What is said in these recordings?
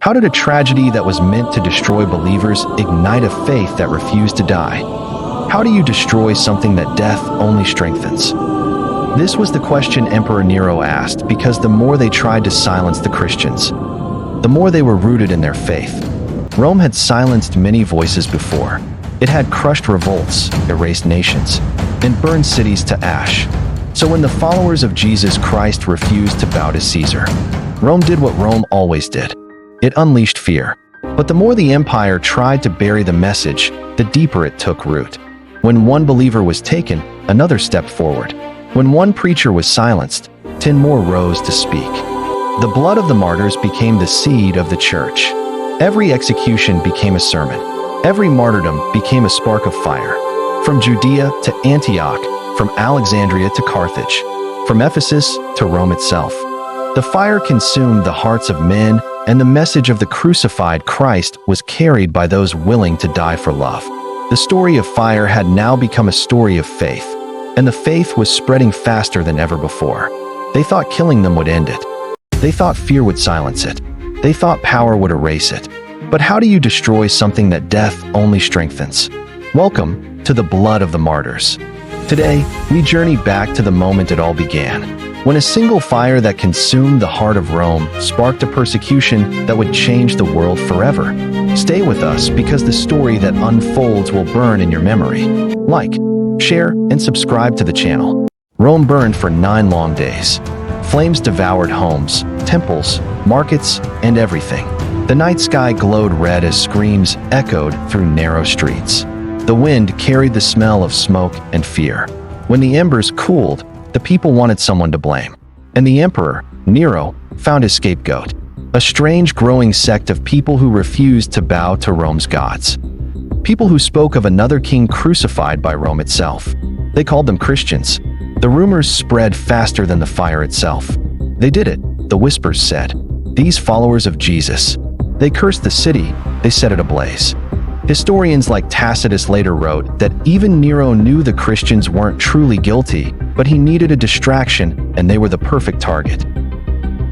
How did a tragedy that was meant to destroy believers ignite a faith that refused to die? How do you destroy something that death only strengthens? This was the question Emperor Nero asked because the more they tried to silence the Christians, the more they were rooted in their faith. Rome had silenced many voices before. It had crushed revolts, erased nations, and burned cities to ash. So when the followers of Jesus Christ refused to bow to Caesar, Rome did what Rome always did. It unleashed fear. But the more the empire tried to bury the message, the deeper it took root. When one believer was taken, another stepped forward. When one preacher was silenced, 10 more rose to speak. The blood of the martyrs became the seed of the church. Every execution became a sermon. Every martyrdom became a spark of fire. From Judea to Antioch, from Alexandria to Carthage, from Ephesus to Rome itself. The fire consumed the hearts of men, and the message of the crucified Christ was carried by those willing to die for love. The story of fire had now become a story of faith, and the faith was spreading faster than ever before. They thought killing them would end it. They thought fear would silence it. They thought power would erase it. But how do you destroy something that death only strengthens? Welcome to the blood of the martyrs. Today, we journey back to the moment it all began, when a single fire that consumed the heart of Rome sparked a persecution that would change the world forever. Stay with us because the story that unfolds will burn in your memory. Like, share, and subscribe to the channel. Rome burned for 9 long days. Flames devoured homes, temples, markets, and everything. The night sky glowed red as screams echoed through narrow streets. The wind carried the smell of smoke and fear. When the embers cooled, the people wanted someone to blame. And the Emperor, Nero, found his scapegoat, a strange growing sect of people who refused to bow to Rome's gods. People who spoke of another king crucified by Rome itself. They called them Christians. The rumors spread faster than the fire itself. They did it, the whispers said. These followers of Jesus. They cursed the city, they set it ablaze. Historians like Tacitus later wrote that even Nero knew the Christians weren't truly guilty, but he needed a distraction, and they were the perfect target.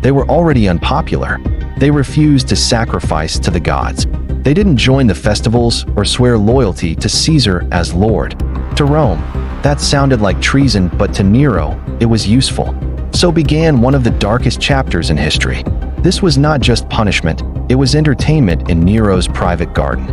They were already unpopular. They refused to sacrifice to the gods. They didn't join the festivals or swear loyalty to Caesar as Lord. To Rome, that sounded like treason, but to Nero, it was useful. So began one of the darkest chapters in history. This was not just punishment, it was entertainment in Nero's private garden.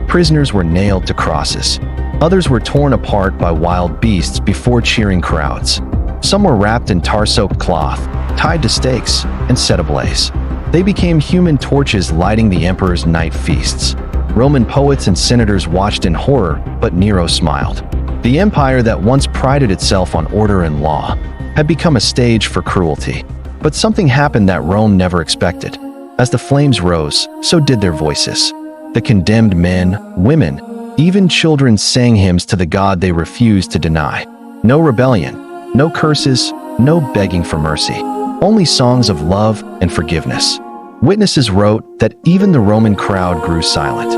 Prisoners were nailed to crosses. Others were torn apart by wild beasts before cheering crowds. Some were wrapped in tar-soaked cloth, tied to stakes, and set ablaze. They became human torches lighting the emperor's night feasts. Roman poets and senators watched in horror, but Nero smiled. The empire that once prided itself on order and law had become a stage for cruelty. But something happened that Rome never expected. As the flames rose, so did their voices. The condemned men, women, even children sang hymns to the God they refused to deny. No rebellion, no curses, no begging for mercy. Only songs of love and forgiveness. Witnesses wrote that even the Roman crowd grew silent,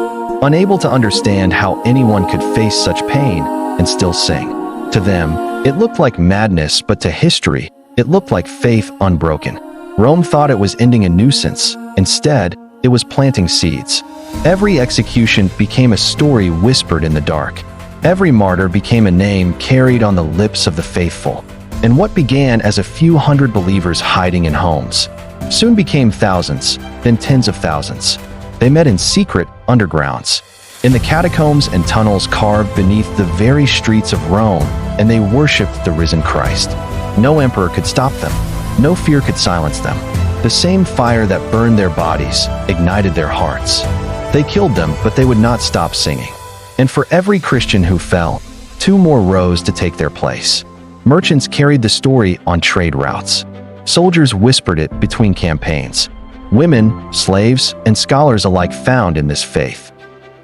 unable to understand how anyone could face such pain and still sing. To them, it looked like madness, but to history, it looked like faith unbroken. Rome thought it was ending a nuisance. Instead, it was planting seeds. Every execution became a story whispered in the dark. Every martyr became a name carried on the lips of the faithful. And what began as a few hundred believers hiding in homes soon became thousands, then tens of thousands. They met in secret undergrounds, in the catacombs and tunnels carved beneath the very streets of Rome, and they worshipped the risen Christ. No emperor could stop them. No fear could silence them. The same fire that burned their bodies ignited their hearts. They killed them, but they would not stop singing. And for every Christian who fell, 2 more rose to take their place. Merchants carried the story on trade routes. Soldiers whispered it between campaigns. Women, slaves, and scholars alike found in this faith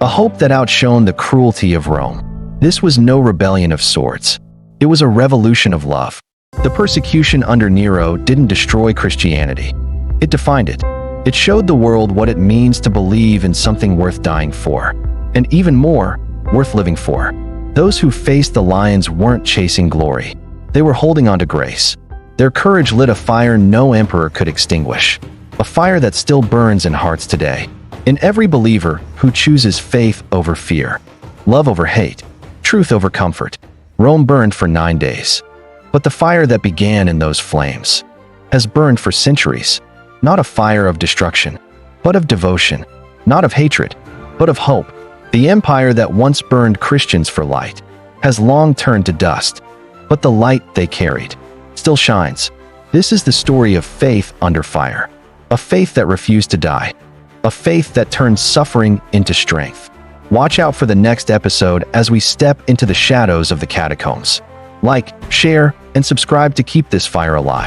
a hope that outshone the cruelty of Rome. This was no rebellion of sorts. It was a revolution of love. The persecution under Nero didn't destroy Christianity. It defined it. It showed the world what it means to believe in something worth dying for, and even more, worth living for. Those who faced the lions weren't chasing glory. They were holding on to grace. Their courage lit a fire no emperor could extinguish. a fire that still burns in hearts today. In every believer who chooses faith over fear, love over hate, truth over comfort, Rome burned for 9 days. But the fire that began in those flames has burned for centuries, not a fire of destruction, but of devotion, not of hatred, but of hope. The empire that once burned Christians for light has long turned to dust, but the light they carried still shines. This is the story of faith under fire, a faith that refused to die, a faith that turned suffering into strength. Watch out for the next episode as we step into the shadows of the catacombs. Like, share, and subscribe to keep this fire alive.